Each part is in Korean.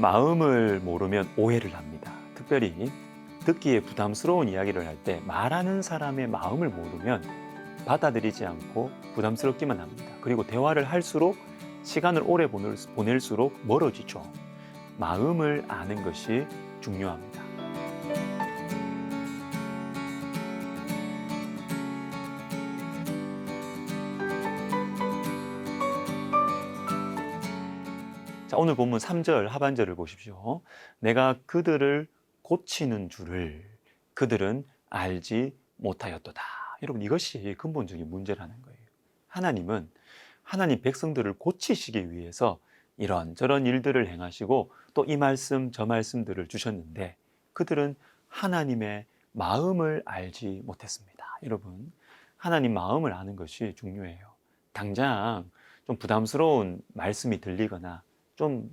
마음을 모르면 오해를 합니다. 특별히 듣기에 부담스러운 이야기를 할 때 말하는 사람의 마음을 모르면 받아들이지 않고 부담스럽기만 합니다. 그리고 대화를 할수록 시간을 오래 보낼수록 멀어지죠. 마음을 아는 것이 중요합니다. 자, 오늘 본문 3절 하반절을 보십시오. 내가 그들을 고치는 줄을 그들은 알지 못하였도다. 여러분, 이것이 근본적인 문제라는 거예요. 하나님은 하나님 백성들을 고치시기 위해서 이런저런 일들을 행하시고 또 이 말씀 저 말씀들을 주셨는데 그들은 하나님의 마음을 알지 못했습니다. 여러분, 하나님 마음을 아는 것이 중요해요. 당장 좀 부담스러운 말씀이 들리거나 좀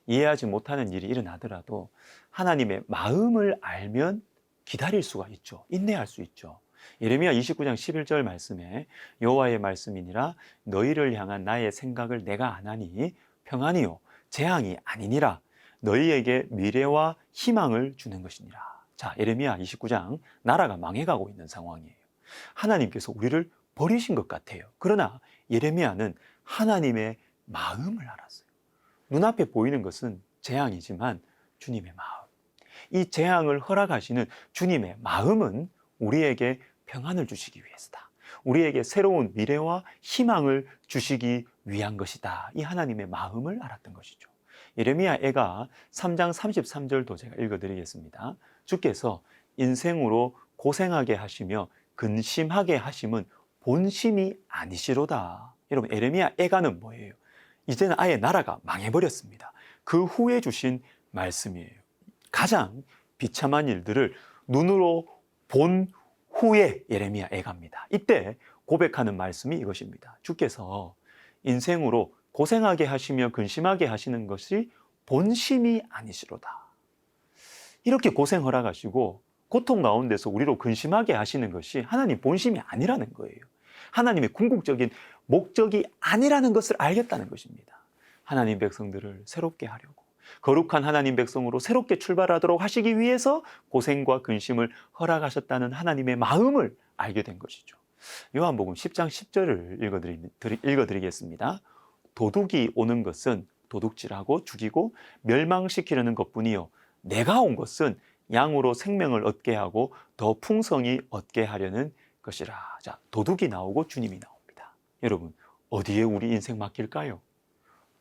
이해하지 못하는 일이 일어나더라도 하나님의 마음을 알면 기다릴 수가 있죠. 인내할 수 있죠. 예레미야 29장 11절 말씀에 여호와의 말씀이니라 너희를 향한 나의 생각을 내가 아나니 평안이요 재앙이 아니니라 너희에게 미래와 희망을 주는 것이니라. 자, 예레미야 29장 나라가 망해가고 있는 상황이에요. 하나님께서 우리를 버리신 것 같아요. 그러나 예레미야는 하나님의 마음을 알았어요. 눈앞에 보이는 것은 재앙이지만 주님의 마음, 이 재앙을 허락하시는 주님의 마음은 우리에게 평안을 주시기 위해서다. 우리에게 새로운 미래와 희망을 주시기 위한 것이다. 이 하나님의 마음을 알았던 것이죠. 예레미야 애가 3장 33절도 제가 읽어드리겠습니다. 주께서 인생으로 고생하게 하시며 근심하게 하심은 본심이 아니시로다. 여러분, 예레미야 애가는 뭐예요? 이제는 아예 나라가 망해버렸습니다. 그 후에 주신 말씀이에요. 가장 비참한 일들을 눈으로 본 후에 예레미야 애가입니다. 이때 고백하는 말씀이 이것입니다. 주께서 인생으로 고생하게 하시며 근심하게 하시는 것이 본심이 아니시로다. 이렇게 고생 허락하시고 고통 가운데서 우리로 근심하게 하시는 것이 하나님 본심이 아니라는 거예요. 하나님의 궁극적인 목적이 아니라는 것을 알겠다는 것입니다. 하나님 백성들을 새롭게 하려고 거룩한 하나님 백성으로 새롭게 출발하도록 하시기 위해서 고생과 근심을 허락하셨다는 하나님의 마음을 알게 된 것이죠. 요한복음 10장 10절을 읽어드리겠습니다. 도둑이 오는 것은 도둑질하고 죽이고 멸망시키려는 것뿐이요 내가 온 것은 양으로 생명을 얻게 하고 더 풍성히 얻게 하려는 것이라. 자, 도둑이 나오고 주님이 나옵니다. 여러분, 어디에 우리 인생 맡길까요?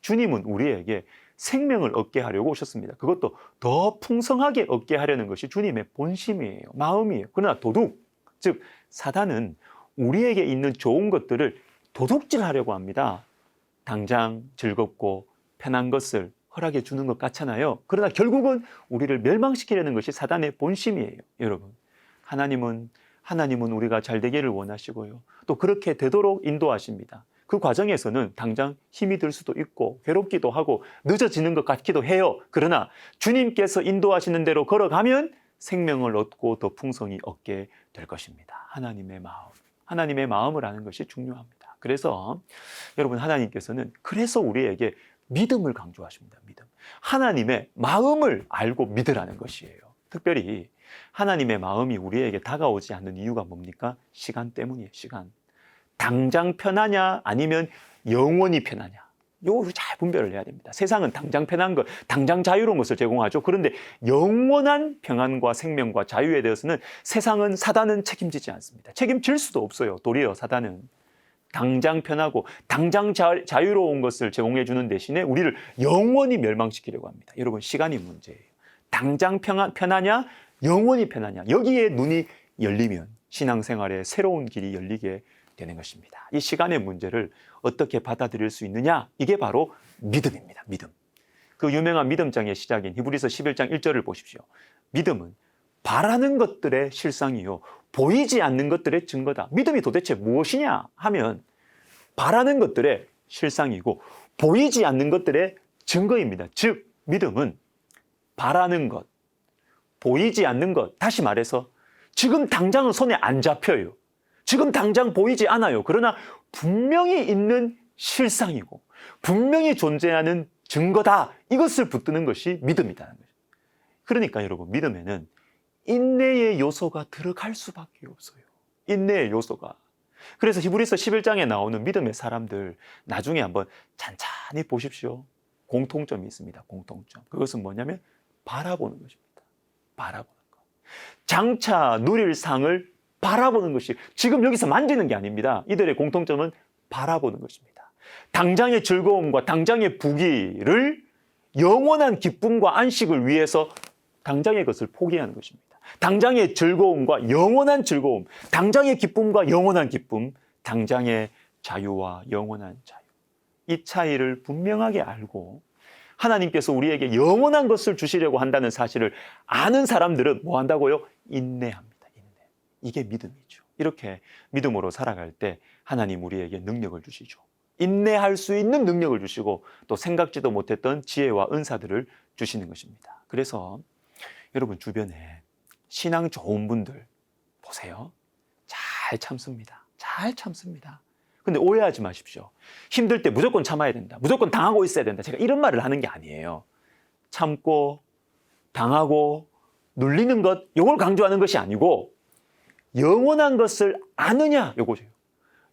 주님은 우리에게 생명을 얻게 하려고 오셨습니다. 그것도 더 풍성하게 얻게 하려는 것이 주님의 본심이에요. 마음이에요. 그러나 도둑, 즉 사단은 우리에게 있는 좋은 것들을 도둑질하려고 합니다. 당장 즐겁고 편한 것을 허락해 주는 것 같잖아요. 그러나 결국은 우리를 멸망시키려는 것이 사단의 본심이에요. 여러분, 하나님은 우리가 잘 되기를 원하시고요. 또 그렇게 되도록 인도하십니다. 그 과정에서는 당장 힘이 들 수도 있고 괴롭기도 하고 늦어지는 것 같기도 해요. 그러나 주님께서 인도하시는 대로 걸어가면 생명을 얻고 더 풍성히 얻게 될 것입니다. 하나님의 마음을 아는 것이 중요합니다. 그래서 여러분, 하나님께서는 그래서 우리에게 믿음을 강조하십니다. 믿음. 하나님의 마음을 알고 믿으라는 것이에요. 특별히 하나님의 마음이 우리에게 다가오지 않는 이유가 뭡니까? 시간 때문이에요. 시간. 당장 편하냐 아니면 영원히 편하냐. 요거를 잘 분별을 해야 됩니다. 세상은 당장 편한 것, 당장 자유로운 것을 제공하죠. 그런데 영원한 평안과 생명과 자유에 대해서는 사단은 책임지지 않습니다. 책임질 수도 없어요. 도리어 사단은 당장 편하고 당장 자유로운 것을 제공해 주는 대신에 우리를 영원히 멸망시키려고 합니다. 여러분, 시간이 문제예요. 당장 편하냐 영원히 편하냐, 여기에 눈이 열리면 신앙생활에 새로운 길이 열리게 되는 것입니다. 이 시간의 문제를 어떻게 받아들일 수 있느냐, 이게 바로 믿음입니다. 믿음. 그 유명한 믿음장의 시작인 히브리서 11장 1절을 보십시오. 믿음은 바라는 것들의 실상이요 보이지 않는 것들의 증거다. 믿음이 도대체 무엇이냐 하면 바라는 것들의 실상이고 보이지 않는 것들의 증거입니다. 즉 믿음은 바라는 것, 보이지 않는 것, 다시 말해서 지금 당장은 손에 안 잡혀요. 지금 당장 보이지 않아요. 그러나 분명히 있는 실상이고 분명히 존재하는 증거다. 이것을 붙드는 것이 믿음이라는 거죠. 그러니까 여러분, 믿음에는 인내의 요소가 들어갈 수밖에 없어요. 인내의 요소가. 그래서 히브리서 11장에 나오는 믿음의 사람들 나중에 한번 찬찬히 보십시오. 공통점이 있습니다. 공통점. 그것은 뭐냐면 바라보는 것입니다. 바라보는 것. 장차 누릴 상을 바라보는 것이, 지금 여기서 만지는 게 아닙니다. 이들의 공통점은 바라보는 것입니다. 당장의 즐거움과 당장의 부귀를 영원한 기쁨과 안식을 위해서 당장의 것을 포기하는 것입니다. 당장의 즐거움과 영원한 즐거움, 당장의 기쁨과 영원한 기쁨, 당장의 자유와 영원한 자유. 이 차이를 분명하게 알고 하나님께서 우리에게 영원한 것을 주시려고 한다는 사실을 아는 사람들은 뭐 한다고요? 인내합니다. 인내. 이게 믿음이죠. 이렇게 믿음으로 살아갈 때 하나님 우리에게 능력을 주시죠. 인내할 수 있는 능력을 주시고 또 생각지도 못했던 지혜와 은사들을 주시는 것입니다. 그래서 여러분 주변에 신앙 좋은 분들 보세요. 잘 참습니다. 잘 참습니다. 근데 오해하지 마십시오. 힘들 때 무조건 참아야 된다. 무조건 당하고 있어야 된다. 제가 이런 말을 하는 게 아니에요. 참고 당하고 눌리는 것, 이걸 강조하는 것이 아니고 영원한 것을 아느냐, 이거죠.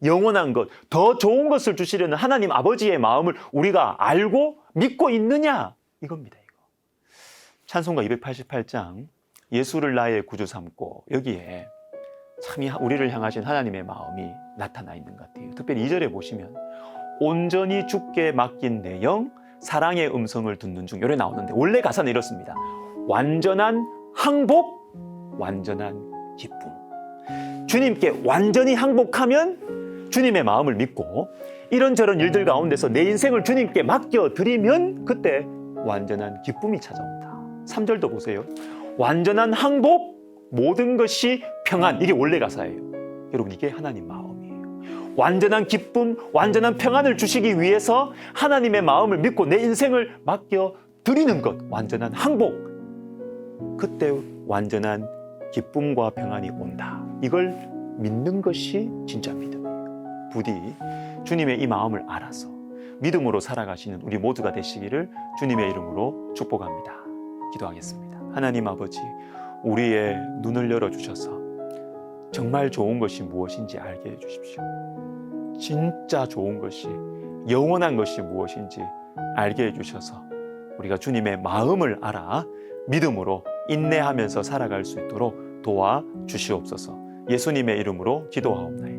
영원한 것, 더 좋은 것을 주시려는 하나님 아버지의 마음을 우리가 알고 믿고 있느냐, 이겁니다. 이거. 찬송가 288장 예수를 나의 구주 삼고, 여기에 참 우리를 향하신 하나님의 마음이 나타나 있는 것 같아요. 특별히 2절에 보시면 온전히 주께 맡긴 내 영 사랑의 음성을 듣는 중, 이래 나오는데 원래 가사는 이렇습니다. 완전한 항복, 완전한 기쁨. 주님께 완전히 항복하면 주님의 마음을 믿고 이런저런 일들 가운데서 내 인생을 주님께 맡겨드리면 그때 완전한 기쁨이 찾아온다. 3절도 보세요. 완전한 항복, 모든 것이 평안. 이게 원래 가사예요. 여러분, 이게 하나님 마음이에요. 완전한 기쁨, 완전한 평안을 주시기 위해서 하나님의 마음을 믿고 내 인생을 맡겨드리는 것, 완전한 항복. 그때 완전한 기쁨과 평안이 온다. 이걸 믿는 것이 진짜 믿음이에요. 부디 주님의 이 마음을 알아서 믿음으로 살아가시는 우리 모두가 되시기를 주님의 이름으로 축복합니다. 기도하겠습니다. 하나님 아버지, 우리의 눈을 열어주셔서 정말 좋은 것이 무엇인지 알게 해주십시오. 진짜 좋은 것이, 영원한 것이 무엇인지 알게 해주셔서 우리가 주님의 마음을 알아 믿음으로 인내하면서 살아갈 수 있도록 도와주시옵소서. 예수님의 이름으로 기도하옵나이다.